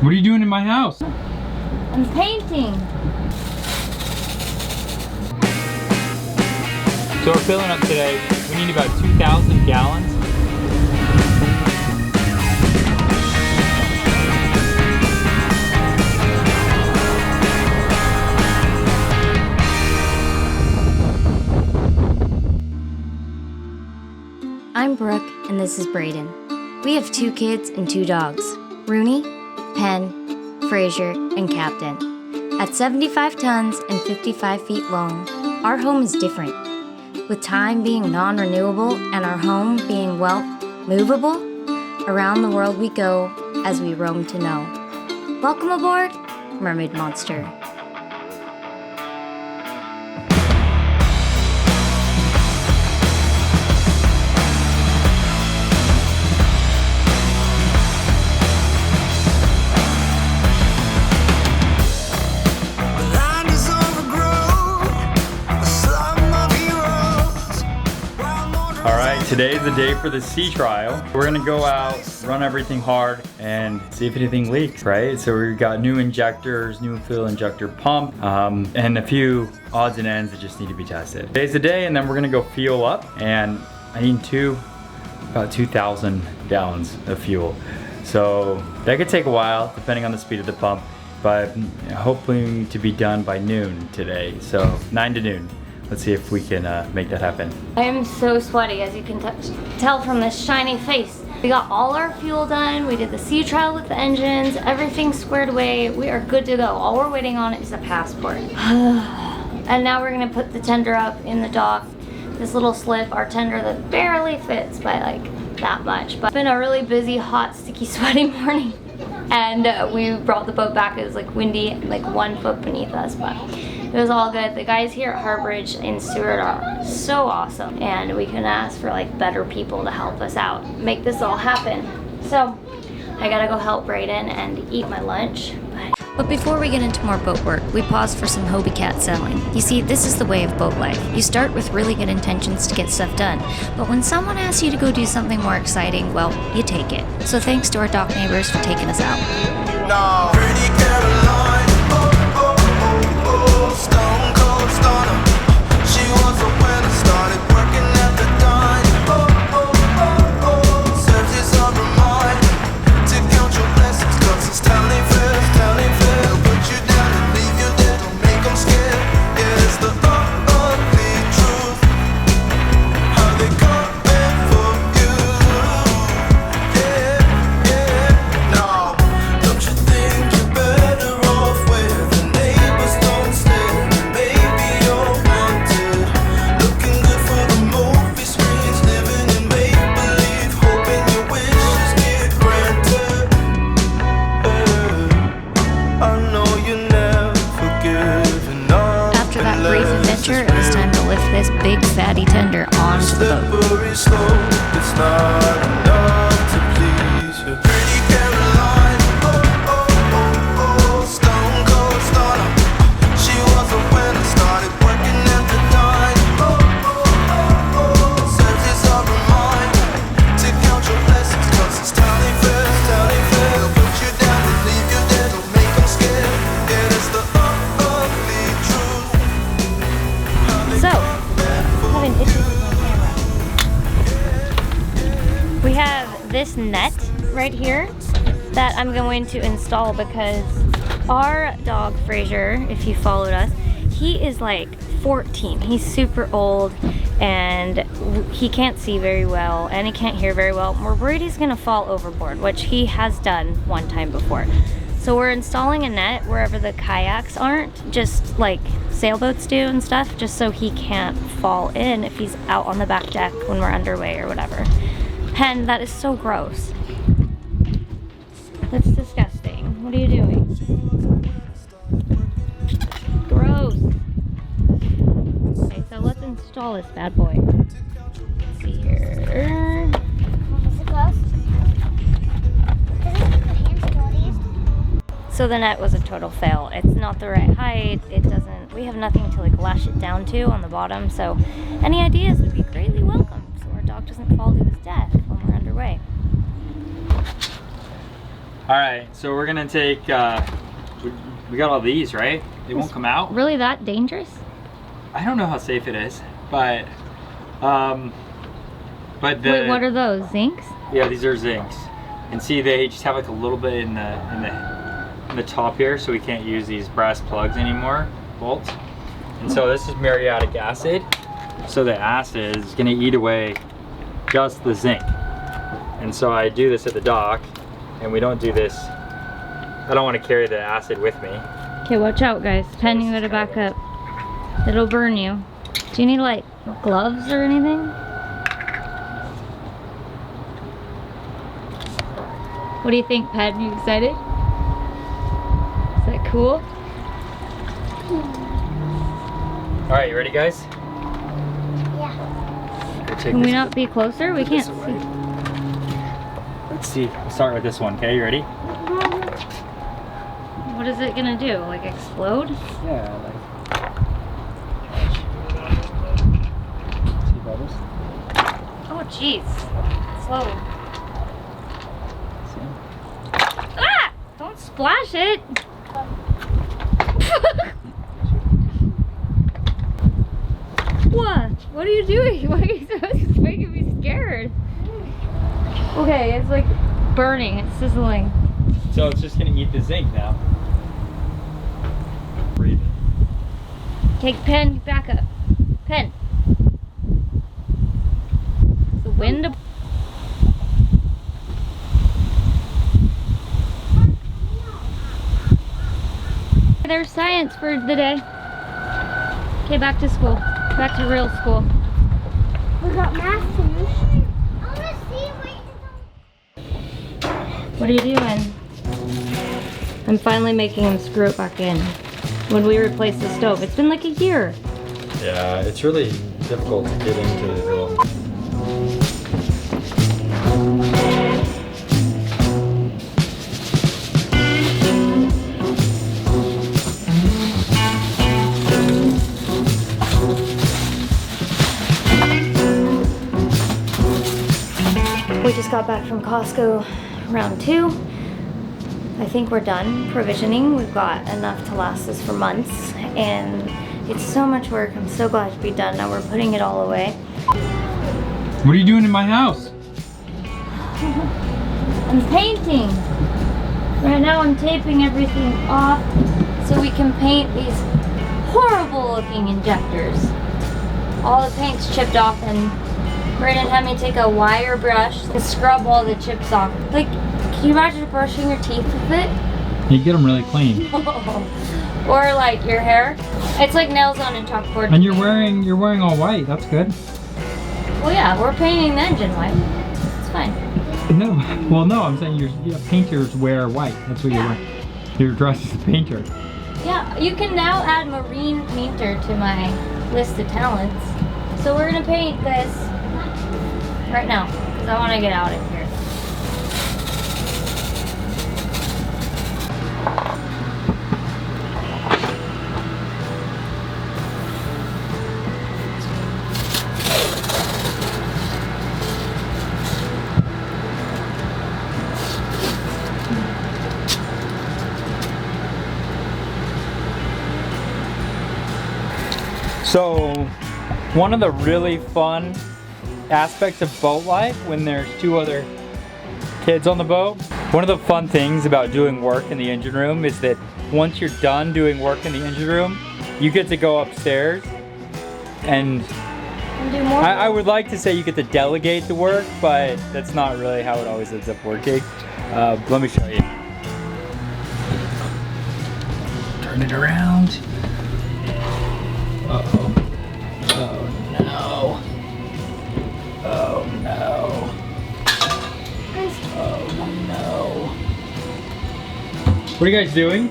What are you doing in my house? I'm painting. So we're filling up today. We need about 2,000 gallons. I'm Brooke, and this is Brayden. We have 2 kids and 2 dogs, Rooney, Penn, Fraser, and Captain. At 75 tons and 55 feet long, our home is different. With time being non-renewable and our home being, well, movable, around the world we go as we roam to know. Welcome aboard, Mermaid Monster. Today's the day for the sea trial. We're gonna go out, run everything hard, and see if anything leaks, right? So we've got new injectors, new fuel injector pump, and a few odds and ends that just need to be tested. Today's the day, and then we're gonna go fuel up, and I need about 2,000 gallons of fuel. So that could take a while, depending on the speed of the pump, but hoping to be done by noon today. So 9 to noon. Let's see if we can make that happen. I am so sweaty, as you can tell from this shiny face. We got all our fuel done. We did the sea trial with the engines. Everything's squared away. We are good to go. All we're waiting on is a passport. And now we're gonna put the tender up in the dock. This little slip, our tender that barely fits by like that much. But it's been a really busy, hot, sticky, sweaty morning. And we brought the boat back. It was like windy, like 1 foot beneath us, but it was all good. The guys here at Harborage and Stewart are so awesome, and we couldn't ask for like better people to help us out, make this all happen. So I gotta go help Brayden and eat my lunch. But before we get into more boat work, we pause for some Hobie cat selling. You see, this is the way of boat life. You start with really good intentions to get stuff done, but when someone asks you to go do something more exciting, well, you take it. So thanks to our dock neighbors for taking us out. No. Pretty Caroline, stone cold stunner. She was a winner, started working at the dine. Searches of her mind to count your blessings, 'cause it's telling fair, put you down and leave you dead, don't make them scared. Yeah, it's the ugly truth, how they come in for you. Yeah, no, don't you think you're better off where the neighbors don't stay? Maybe you're wanted, looking good for the movie screens, living in make-believe, hoping your wishes get granted. I know you never given up. After that brief adventure, it was time to lift this big fatty tender onto the boat. Slippery slope, it's not enough to please you. Pretty Caroline, stone cold stunner. She was a winner, started working at the dine. Searches of her mind to count your blessings, 'cause it's telling fair. They'll put you down and leave you dead, don't make them scared. Yeah, it's the ugly truth. So, having issues with my camera. We have this net right here that I'm going to install because our dog Fraser, if you followed us, he is like 14. He's super old and he can't see very well and he can't hear very well. We're worried he's gonna fall overboard, which he has done one time before. So we're installing a net wherever the kayaks aren't, just like sailboats do and stuff, just so he can't fall in if he's out on the back deck when we're underway or whatever. Pen, that is so gross. That's disgusting. What are you doing? Gross. Okay, so let's install this bad boy. Let's see here. Is it close? Does it put hands to all these? So the net was a total fail. It's not the right height. It doesn't, we have nothing to like lash it down to on the bottom. So any ideas would be greatly welcome. So our dog doesn't fall to his death when we're underway. All right, so we're gonna take, we got all these, right? They won't come out? Really that dangerous? I don't know how safe it is, but the... Wait, what are those, zincs? Yeah, these are zincs. And see, they just have like a little bit in the top here, so we can't use these brass plugs anymore, bolts. And so this is muriatic acid. So the acid is gonna eat away just the zinc. And so I do this at the dock, and we don't do this. I don't want to carry the acid with me. Okay, watch out, guys. Pen, you gotta back up. It'll burn you. Do you need like gloves or anything? What do you think, Pen? You excited? Is that cool? All right, you ready, guys? Yeah. We'll take Can we this- not be closer? We can't this see. away. Let's see. We'll start with this one. Okay, you ready? What is it gonna do? Like explode? Yeah. See bubbles? Oh, jeez. Slow. See? Ah! Don't splash it. What? What are you doing? Why are you so making me scared? Okay, it's like burning. It's sizzling. So it's just gonna eat the zinc now. Breathe. Take Pen, back up. Pen. The wind. There's science for the day. Okay, back to school. Back to real school. We got math too. I want to see what What are you doing? I'm finally making him screw it back in. When we replaced the stove. It's been like a year. Yeah, it's really difficult to get into the drill. We just got back from Costco round 2. I think we're done provisioning. We've got enough to last us for months, and it's so much work. I'm so glad to be done. Now we're putting it all away. What are you doing in my house? I'm painting. Right now I'm taping everything off so we can paint these horrible looking injectors. All the paint's chipped off, and Brandon had me take a wire brush and scrub all the chips off. Like, can you imagine brushing your teeth with it? You get them really clean. Or like your hair. It's like nails on a chalkboard. And you're wearing all white. That's good. Well, yeah, we're painting the engine white. It's fine. No, well, no. I'm saying painters wear white. That's what you're wearing. You're dressed as a painter. Yeah, you can now add marine painter to my list of talents. So we're gonna paint this right now because I want to get out of here. So, one of the really fun aspects of boat life when there's 2 other kids on the boat, one of the fun things about doing work in the engine room is that once you're done doing work in the engine room, you get to go upstairs and do more. I would like to say you get to delegate the work, but that's not really how it always ends up working. Let me show you. Turn it around. Uh-oh. Oh no. Oh no. Oh no. What are you guys doing?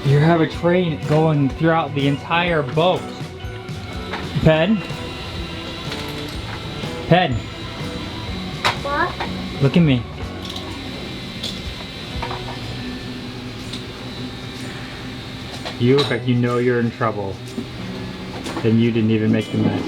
You have a train going throughout the entire boat. Pen? Pen, What? look at me. You look like you know you're in trouble. And you didn't even make the mess.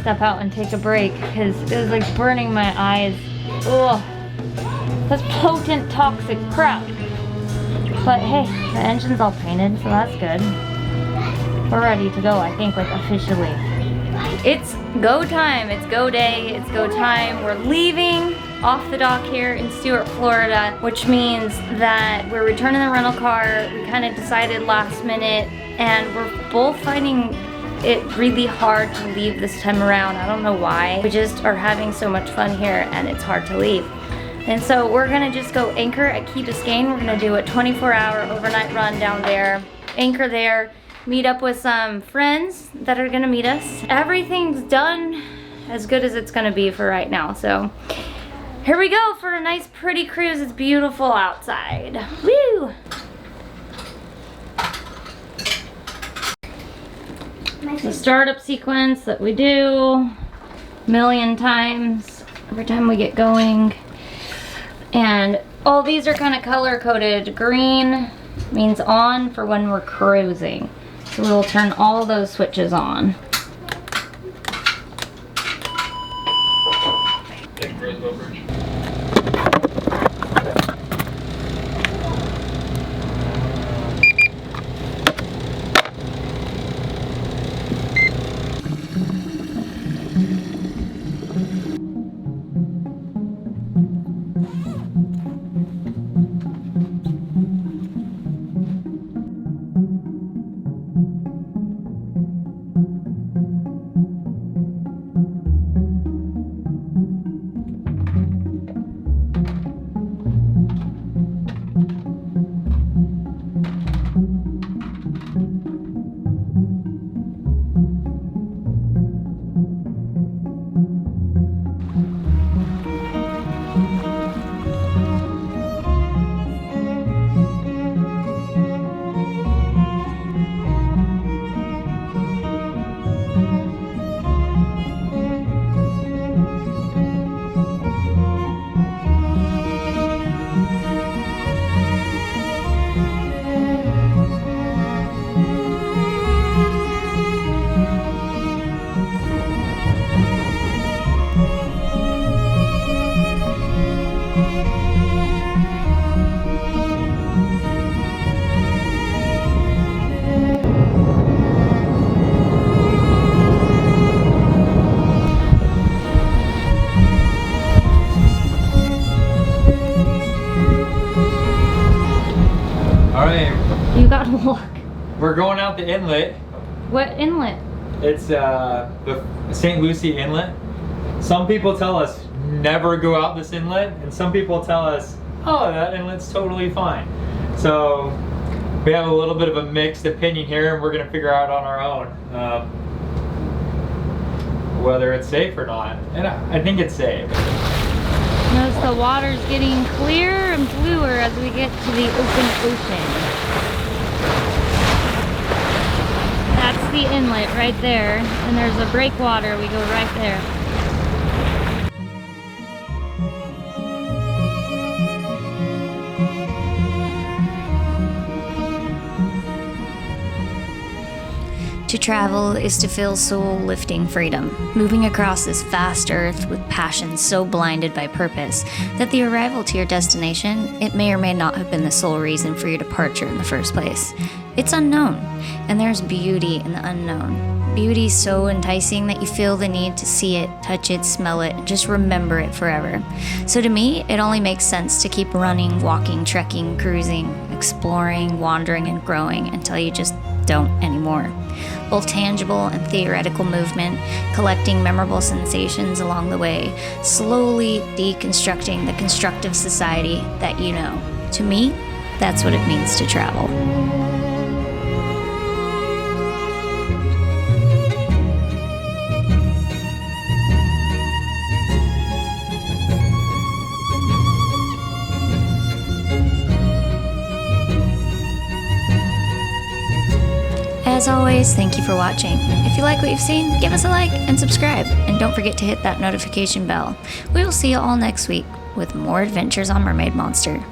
step out and take a break because it was like burning my eyes. Ugh. That's potent toxic crap. But hey, the engine's all painted, so that's good. We're ready to go, I think, like officially. It's go time, it's go day, it's go time. We're leaving off the dock here in Stuart, Florida, which means that we're returning the rental car. We kind of decided last minute, and we're both finding it really hard to leave this time around. I don't know why. We just are having so much fun here, and it's hard to leave. And so we're gonna just go anchor at Key Biscayne. We're gonna do a 24-hour overnight run down there, anchor there, meet up with some friends that are gonna meet us. Everything's done as good as it's gonna be for right now. So here we go for a nice pretty cruise. It's beautiful outside. Woo! The startup sequence that we do a million times every time we get going. And all these are kind of color coded. Green means on for when we're cruising. So we'll turn all those switches on. You gotta look. We're going out the inlet. What inlet? It's the St. Lucie Inlet. Some people tell us never go out this inlet, and some people tell us, oh, that inlet's totally fine. So we have a little bit of a mixed opinion here, and we're gonna figure out on our own whether it's safe or not. And I think it's safe. Notice the water's getting clearer and bluer as we get to the open ocean. That's the inlet right there, and there's a breakwater. We go right there. To travel is to feel soul-lifting freedom, moving across this vast earth with passion so blinded by purpose that the arrival to your destination, it may or may not have been the sole reason for your departure in the first place. It's unknown, and there's beauty in the unknown. Beauty so enticing that you feel the need to see it, touch it, smell it, and just remember it forever. So to me, it only makes sense to keep running, walking, trekking, cruising, exploring, wandering, and growing until you just don't anymore. Both tangible and theoretical movement, collecting memorable sensations along the way, slowly deconstructing the constructive society that you know. To me, that's what it means to travel. As always, thank you for watching. If you like what you've seen, give us a like and subscribe. And don't forget to hit that notification bell. We will see you all next week with more adventures on Mermaid Monster.